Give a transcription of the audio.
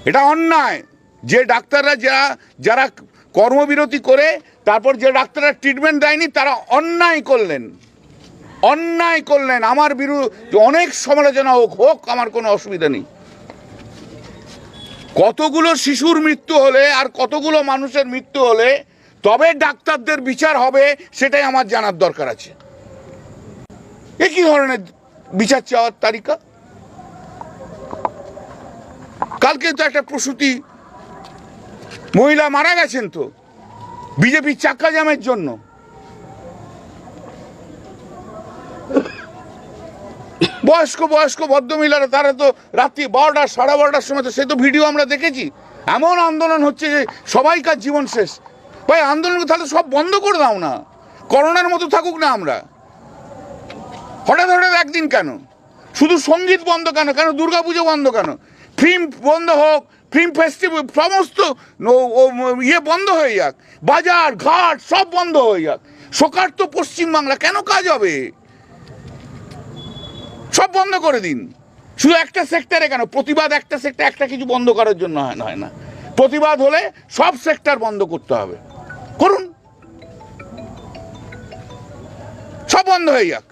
এটা অন্যায়। যে ডাক্তাররা যারা কর্মবিরতি করে তারপর যে ডাক্তাররা ট্রিটমেন্ট দেয়নি তারা অন্যায় করলেন। আমার বিরুদ্ধে অনেক সমালোচনা হোক, আমার কোনো অসুবিধা নেই। কতগুলো শিশুর মৃত্যু হলে আর কতগুলো মানুষের মৃত্যু হলে তবে ডাক্তারদের বিচার হবে, সেটাই আমার জানার দরকার আছে। এ কি ধরনের বিচার চাওয়ার তালিকা? কালকে তো একটা প্রসূতি মহিলা মারা গেছেন তো বিজেপির চাক্কা জামের জন্য। বয়স্ক ভদ্রমহিলারা, তারা তো রাত্রি 12টা 12:30টার সময়, তো সে তো ভিডিও আমরা দেখেছি। এমন আন্দোলন হচ্ছে যে সবাইকার জীবন শেষ। ভাই আন্দোলন তাহলে সব বন্ধ করে দাও না, করোনার মতো থাকুক না আমরা। হঠাৎ একদিন কেন? শুধু সঙ্গীত বন্ধ কেন? দুর্গাপুজো বন্ধ কেন? ফিল্ম বন্ধ হোক, ফিল্ম ফেস্টিভ্যাল সমস্ত বন্ধ হয়ে যাক, বাজার ঘাট সব বন্ধ হয়ে যাক। সরকার তো পশ্চিমবাংলা, কেন কাজ হবে? সব বন্ধ করে দিন। শুধু একটা সেক্টরে কেন? প্রতিবাদ একটা সেক্টর, একটা কিছু বন্ধ করার জন্য হয় না। প্রতিবাদ হলে সব সেক্টর বন্ধ করতে হবে, করুন, সব বন্ধ হয়ে যাক।